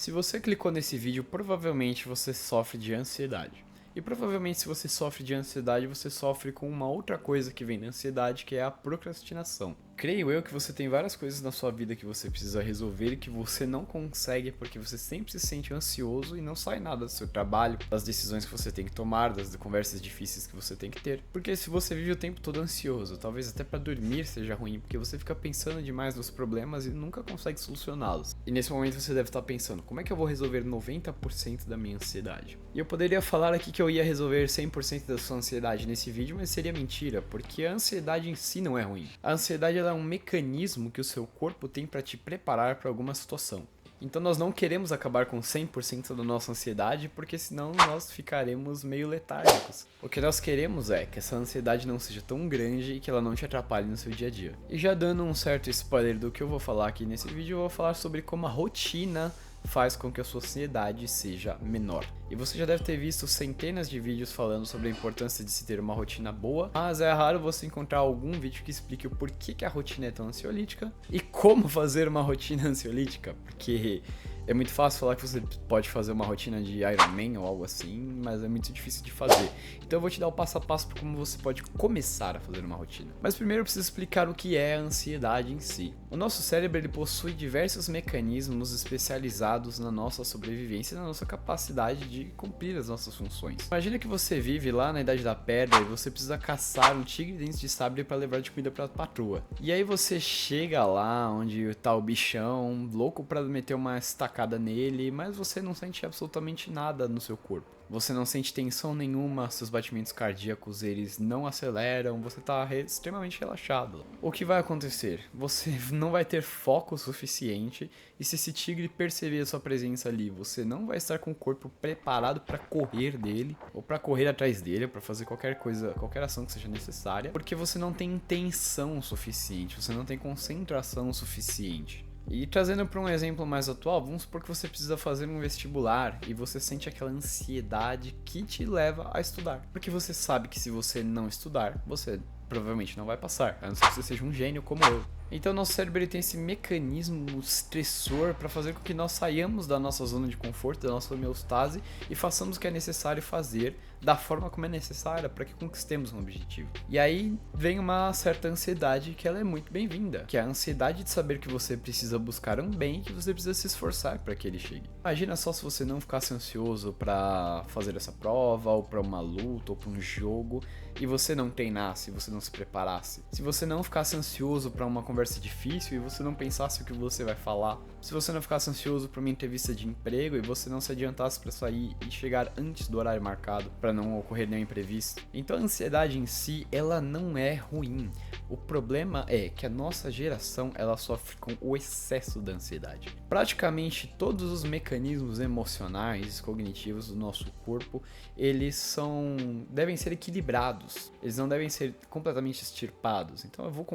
Se você clicou nesse vídeo, provavelmente você sofre de ansiedade. E provavelmente se você sofre de ansiedade, você sofre com uma outra coisa que vem da ansiedade, que é a procrastinação. Creio eu que você tem várias coisas na sua vida que você precisa resolver e que você não consegue porque você sempre se sente ansioso e não sai nada do seu trabalho, das decisões que você tem que tomar, das conversas difíceis que você tem que ter. Porque se você vive o tempo todo ansioso, talvez até para dormir seja ruim, porque você fica pensando demais nos problemas e nunca consegue solucioná-los. E nesse momento você deve estar pensando, como é que eu vou resolver 90% da minha ansiedade? E eu poderia falar aqui que eu ia resolver 100% da sua ansiedade nesse vídeo, mas seria mentira, porque a ansiedade em si não é ruim. A ansiedade ela é um mecanismo que o seu corpo tem para te preparar para alguma situação. Então nós não queremos acabar com 100% da nossa ansiedade, porque senão nós ficaremos meio letárgicos. O que nós queremos é que essa ansiedade não seja tão grande e que ela não te atrapalhe no seu dia a dia. E já dando um certo spoiler do que eu vou falar aqui nesse vídeo, eu vou falar sobre como a rotina faz com que a sua ansiedade seja menor. E você já deve ter visto centenas de vídeos falando sobre a importância de se ter uma rotina boa, mas é raro você encontrar algum vídeo que explique o porquê que a rotina é tão ansiolítica e como fazer uma rotina ansiolítica, porque é muito fácil falar que você pode fazer uma rotina de Iron Man ou algo assim, mas é muito difícil de fazer. Então eu vou te dar o passo a passo para como você pode começar a fazer uma rotina. Mas primeiro eu preciso explicar o que é a ansiedade em si. O nosso cérebro ele possui diversos mecanismos especializados na nossa sobrevivência e na nossa capacidade de cumprir as nossas funções. Imagina que você vive lá na Idade da Pedra e você precisa caçar um tigre de dentes de sabre para levar de comida para a patroa. E aí você chega lá onde tá o bichão, louco para meter uma estacada nele, mas você não sente absolutamente nada no seu corpo. Você não sente tensão nenhuma, seus batimentos cardíacos eles não aceleram, você está extremamente relaxado. O que vai acontecer? Você não vai ter foco suficiente e se esse tigre perceber a sua presença ali, você não vai estar com o corpo preparado para correr dele ou para correr atrás dele, ou para fazer qualquer coisa, qualquer ação que seja necessária, porque você não tem intenção suficiente, você não tem concentração suficiente. E trazendo para um exemplo mais atual, vamos supor que você precisa fazer um vestibular e você sente aquela ansiedade que te leva a estudar. Porque você sabe que se você não estudar, você provavelmente não vai passar, a não ser que você seja um gênio como eu. Então nosso cérebro ele tem esse mecanismo estressor para fazer com que nós saiamos da nossa zona de conforto, da nossa homeostase e façamos o que é necessário fazer da forma como é necessária para que conquistemos um objetivo. E aí vem uma certa ansiedade que ela é muito bem-vinda, que é a ansiedade de saber que você precisa buscar um bem e que você precisa se esforçar para que ele chegue. Imagina só se você não ficasse ansioso para fazer essa prova, ou para uma luta, ou para um jogo, e você não treinasse, você não se preparasse. Se você não ficasse ansioso para uma conversa difícil e você não pensasse o que você vai falar. Se você não ficasse ansioso para uma entrevista de emprego e você não se adiantasse para sair e chegar antes do horário marcado para não ocorrer nenhum imprevisto. Então a ansiedade em si, ela não é ruim. O problema é que a nossa geração, ela sofre com o excesso da ansiedade. Praticamente todos os mecanismos emocionais, cognitivos do nosso corpo, eles devem ser equilibrados. Eles não devem ser completamente extirpados. Então eu vou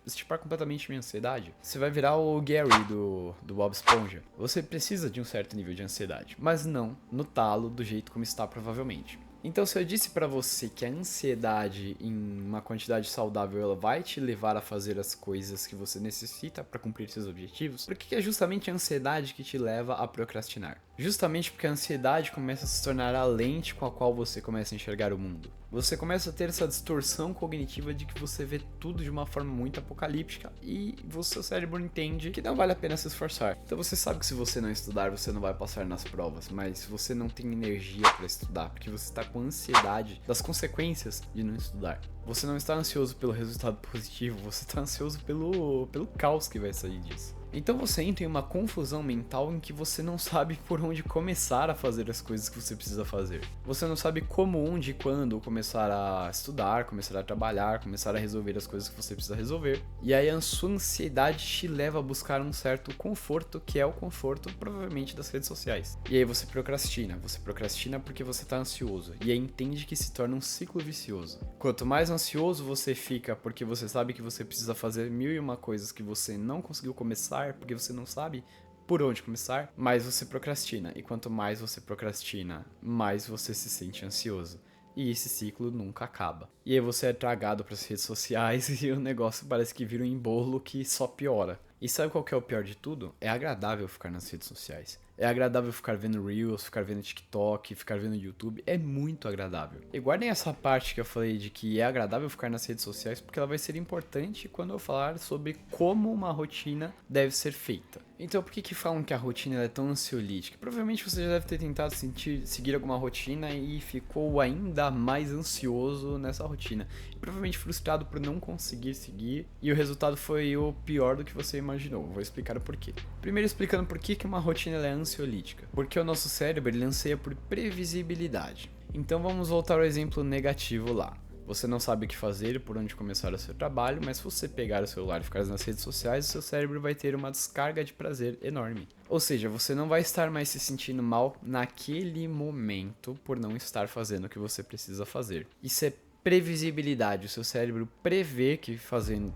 extirpar completamente minha ansiedade. Você vai virar o Gary do Bob Esponja. Você precisa de um certo nível de ansiedade, mas não no talo do jeito como está provavelmente. Então, se eu disse pra você que a ansiedade em uma quantidade saudável ela vai te levar a fazer as coisas que você necessita para cumprir seus objetivos, por que é justamente a ansiedade que te leva a procrastinar? Justamente porque a ansiedade começa a se tornar a lente com a qual você começa a enxergar o mundo. Você começa a ter essa distorção cognitiva de que você vê tudo de uma forma muito apocalíptica e o seu cérebro entende que não vale a pena se esforçar. Então você sabe que se você não estudar, você não vai passar nas provas, mas você não tem energia para estudar, porque você está com ansiedade das consequências de não estudar. Você não está ansioso pelo resultado positivo, você está ansioso pelo caos que vai sair disso. Então você entra em uma confusão mental em que você não sabe por onde começar a fazer as coisas que você precisa fazer. Você não sabe como, onde e quando começar a estudar, começar a trabalhar, começar a resolver as coisas que você precisa resolver. E aí a sua ansiedade te leva a buscar um certo conforto, que é o conforto provavelmente das redes sociais. E aí você procrastina porque você está ansioso. E aí entende que se torna um ciclo vicioso. Quanto mais ansioso você fica porque você sabe que você precisa fazer mil e uma coisas que você não conseguiu começar, porque você não sabe por onde começar, mais você procrastina. E quanto mais você procrastina, mais você se sente ansioso. E esse ciclo nunca acaba. E aí você é tragado para as redes sociais e o negócio parece que vira um embolo que só piora. E sabe qual que é o pior de tudo? É agradável ficar nas redes sociais. É agradável ficar vendo Reels, ficar vendo TikTok, ficar vendo YouTube. É muito agradável. E guardem essa parte que eu falei de que é agradável ficar nas redes sociais, porque ela vai ser importante quando eu falar sobre como uma rotina deve ser feita. Então, por que falam que a rotina é tão ansiolítica? Provavelmente você já deve ter tentado seguir alguma rotina e ficou ainda mais ansioso nessa rotina. E provavelmente frustrado por não conseguir seguir, e o resultado foi o pior do que você imaginou. Vou explicar o porquê. Primeiro explicando por que uma rotina é ansiolítica. Porque o nosso cérebro ele anseia por previsibilidade. Então vamos voltar ao exemplo negativo lá. Você não sabe o que fazer e por onde começar o seu trabalho, mas se você pegar o celular e ficar nas redes sociais, o seu cérebro vai ter uma descarga de prazer enorme. Ou seja, você não vai estar mais se sentindo mal naquele momento por não estar fazendo o que você precisa fazer. Isso é previsibilidade, o seu cérebro prevê que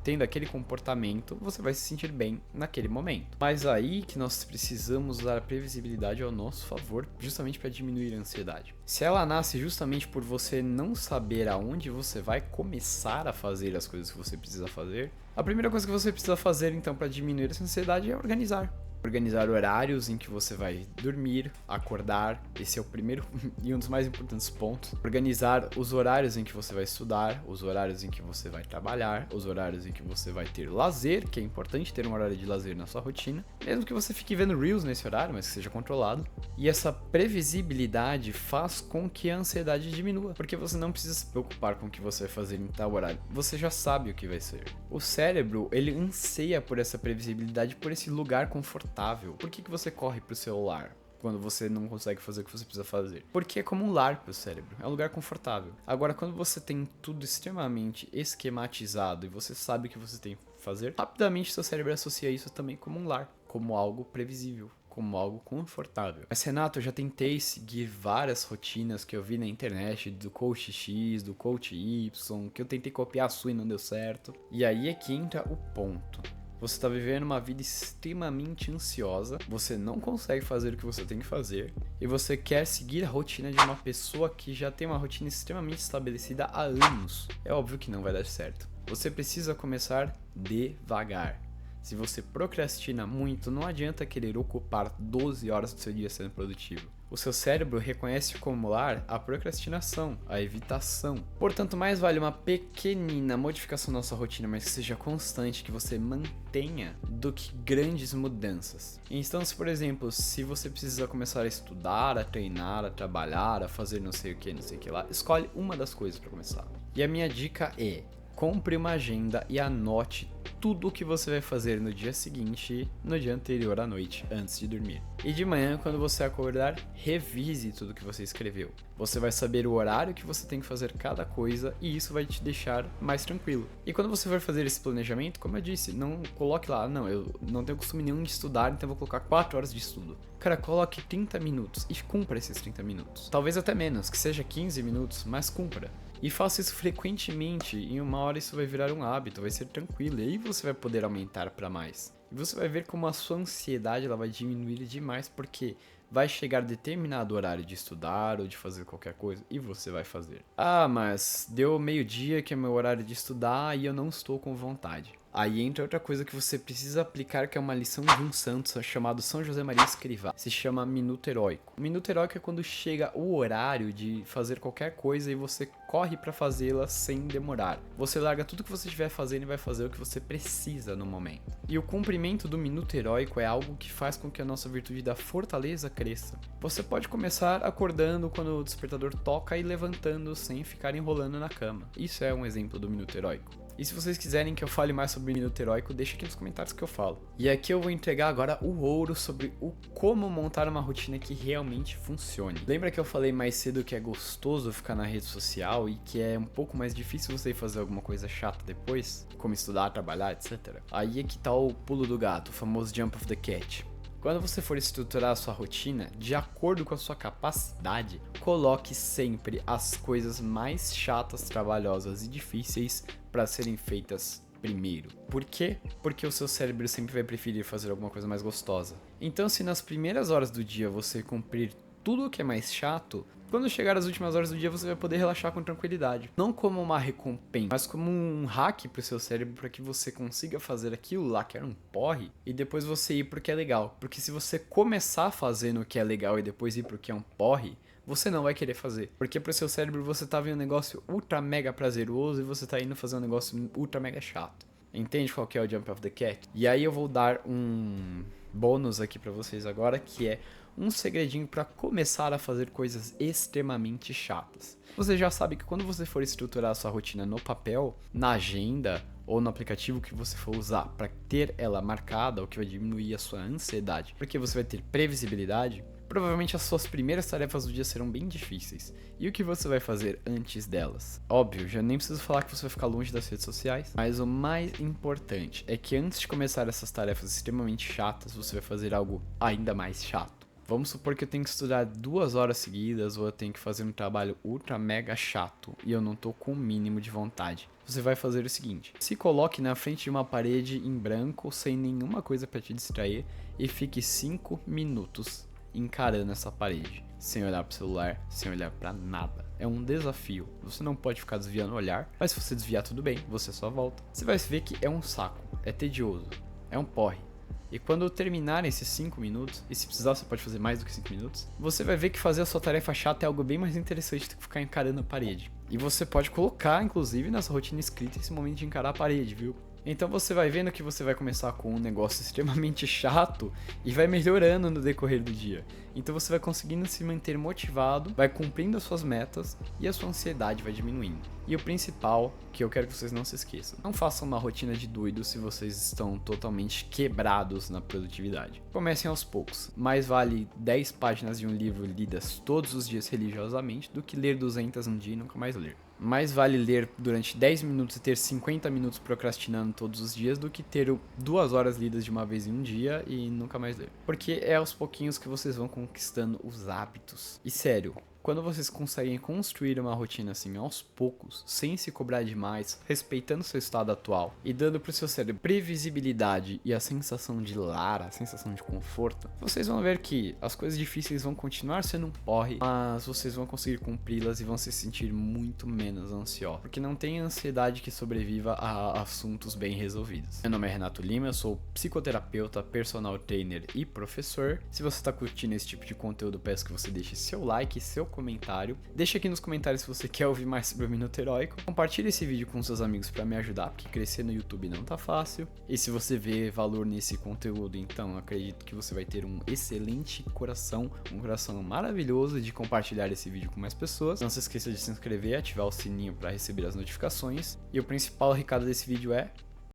tendo aquele comportamento, você vai se sentir bem naquele momento. Mas aí que nós precisamos usar a previsibilidade ao nosso favor, justamente para diminuir a ansiedade. Se ela nasce justamente por você não saber aonde você vai começar a fazer as coisas que você precisa fazer, a primeira coisa que você precisa fazer então para diminuir essa ansiedade é organizar. Organizar horários em que você vai dormir, acordar, esse é o primeiro e um dos mais importantes pontos. Organizar os horários em que você vai estudar, os horários em que você vai trabalhar, os horários em que você vai ter lazer, que é importante ter um horário de lazer na sua rotina, mesmo que você fique vendo Reels nesse horário, mas que seja controlado. E essa previsibilidade faz com que a ansiedade diminua, porque você não precisa se preocupar com o que você vai fazer em tal horário, você já sabe o que vai ser. O cérebro, ele anseia por essa previsibilidade, por esse lugar confortável. Por que você corre pro celular quando você não consegue fazer o que você precisa fazer? Porque é como um lar pro cérebro, é um lugar confortável. Agora, quando você tem tudo extremamente esquematizado e você sabe o que você tem que fazer, rapidamente seu cérebro associa isso também como um lar, como algo previsível, como algo confortável. Mas Renato, eu já tentei seguir várias rotinas que eu vi na internet, do coach X, do coach Y, que eu tentei copiar a sua e não deu certo. E aí é que entra o ponto. Você está vivendo uma vida extremamente ansiosa, você não consegue fazer o que você tem que fazer, e você quer seguir a rotina de uma pessoa que já tem uma rotina extremamente estabelecida há anos. É óbvio que não vai dar certo. Você precisa começar devagar. Se você procrastina muito, não adianta querer ocupar 12 horas do seu dia sendo produtivo. O seu cérebro reconhece como lar a procrastinação, a evitação. Portanto, mais vale uma pequenina modificação na sua rotina, mas que seja constante, que você mantenha, do que grandes mudanças. Então, por exemplo, se você precisa começar a estudar, a treinar, a trabalhar, a fazer não sei o que lá, escolhe uma das coisas para começar. E a minha dica é: compre uma agenda e anote tudo o que você vai fazer no dia seguinte, no dia anterior à noite, antes de dormir. E de manhã, quando você acordar, revise tudo que você escreveu. Você vai saber o horário que você tem que fazer cada coisa e isso vai te deixar mais tranquilo. E quando você for fazer esse planejamento, como eu disse, não coloque lá, não, eu não tenho costume nenhum de estudar, então eu vou colocar 4 horas de estudo. Cara, coloque 30 minutos e cumpra esses 30 minutos. Talvez até menos, que seja 15 minutos, mas cumpra. E faça isso frequentemente, e em uma hora isso vai virar um hábito, vai ser tranquilo, e aí você vai poder aumentar para mais. E você vai ver como a sua ansiedade ela vai diminuir demais, porque vai chegar determinado horário de estudar ou de fazer qualquer coisa, e você vai fazer. Ah, mas deu meio-dia que é meu horário de estudar e eu não estou com vontade. Aí entra outra coisa que você precisa aplicar, que é uma lição de um santo chamado São José Maria Escrivá. Se chama minuto heróico. O minuto heróico é quando chega o horário de fazer qualquer coisa e você corre pra fazê-la sem demorar. Você larga tudo que você estiver fazendo e vai fazer o que você precisa no momento. E o cumprimento do minuto heróico é algo que faz com que a nossa virtude da fortaleza cresça. Você pode começar acordando quando o despertador toca e levantando sem ficar enrolando na cama. Isso é um exemplo do minuto heróico. E se vocês quiserem que eu fale mais sobre o minuto heróico, deixa aqui nos comentários que eu falo. E aqui eu vou entregar agora o ouro sobre o como montar uma rotina que realmente funcione. Lembra que eu falei mais cedo que é gostoso ficar na rede social e que é um pouco mais difícil você fazer alguma coisa chata depois? Como estudar, trabalhar, etc. Aí é que tá o pulo do gato, o famoso jump of the cat. Quando você for estruturar a sua rotina, de acordo com a sua capacidade, coloque sempre as coisas mais chatas, trabalhosas e difíceis para serem feitas primeiro. Por quê? Porque o seu cérebro sempre vai preferir fazer alguma coisa mais gostosa. Então, se nas primeiras horas do dia você cumprir tudo o que é mais chato, Quando chegar às últimas horas do dia, você vai poder relaxar com tranquilidade. Não como uma recompensa, mas como um hack pro seu cérebro para que você consiga fazer aquilo lá que era um porre e depois você ir pro que é legal. Porque se você começar fazendo o que é legal e depois ir pro que é um porre, você não vai querer fazer. Porque pro seu cérebro você tá vendo um negócio ultra mega prazeroso e você tá indo fazer um negócio ultra mega chato. Entende qual que é o Jump of the Cat? E aí eu vou dar um bônus aqui pra vocês agora, que é um segredinho para começar a fazer coisas extremamente chatas. Você já sabe que quando você for estruturar a sua rotina no papel, na agenda ou no aplicativo que você for usar para ter ela marcada, o que vai diminuir a sua ansiedade, porque você vai ter previsibilidade, provavelmente as suas primeiras tarefas do dia serão bem difíceis. E o que você vai fazer antes delas? Óbvio, já nem preciso falar que você vai ficar longe das redes sociais, mas o mais importante é que antes de começar essas tarefas extremamente chatas, você vai fazer algo ainda mais chato. Vamos supor que eu tenho que estudar 2 horas seguidas ou eu tenho que fazer um trabalho ultra mega chato e eu não tô com o mínimo de vontade. Você vai fazer o seguinte: se coloque na frente de uma parede em branco, sem nenhuma coisa para te distrair, e fique 5 minutos encarando essa parede, sem olhar pro celular, sem olhar pra nada. É um desafio. Você não pode ficar desviando o olhar, mas se você desviar tudo bem, você só volta. Você vai ver que é um saco, é tedioso, é um porre. E quando terminar esses 5 minutos, e se precisar você pode fazer mais do que 5 minutos, você vai ver que fazer a sua tarefa chata é algo bem mais interessante do que ficar encarando a parede. E você pode colocar, inclusive, nessa rotina escrita esse momento de encarar a parede, viu? Então você vai vendo que você vai começar com um negócio extremamente chato e vai melhorando no decorrer do dia. Então você vai conseguindo se manter motivado, vai cumprindo as suas metas e a sua ansiedade vai diminuindo. E o principal, que eu quero que vocês não se esqueçam: não façam uma rotina de doido se vocês estão totalmente quebrados na produtividade. Comecem aos poucos. Mais vale 10 páginas de um livro lidas todos os dias religiosamente do que ler 200 um dia e nunca mais ler. Mais vale ler durante 10 minutos e ter 50 minutos procrastinando todos os dias do que ter 2 horas lidas de uma vez em um dia e nunca mais ler. Porque é aos pouquinhos que vocês vão conquistando os hábitos. E sério, quando vocês conseguem construir uma rotina assim aos poucos, sem se cobrar demais, respeitando seu estado atual e dando pro seu cérebro previsibilidade e a sensação de lar, a sensação de conforto, vocês vão ver que as coisas difíceis vão continuar sendo um porre, mas vocês vão conseguir cumpri-las e vão se sentir muito menos ansiosos, porque não tem ansiedade que sobreviva a assuntos bem resolvidos. Meu nome é Renato Lima, eu sou psicoterapeuta, personal trainer e professor. Se você está curtindo esse tipo de conteúdo, peço que você deixe seu like, seu comentário. Deixa aqui nos comentários se você quer ouvir mais sobre o Minuto Heróico. Compartilhe esse vídeo com seus amigos para me ajudar, porque crescer no YouTube não tá fácil. E se você vê valor nesse conteúdo, então acredito que você vai ter um excelente coração, um coração maravilhoso de compartilhar esse vídeo com mais pessoas. Não se esqueça de se inscrever e ativar o sininho para receber as notificações. E o principal recado desse vídeo é: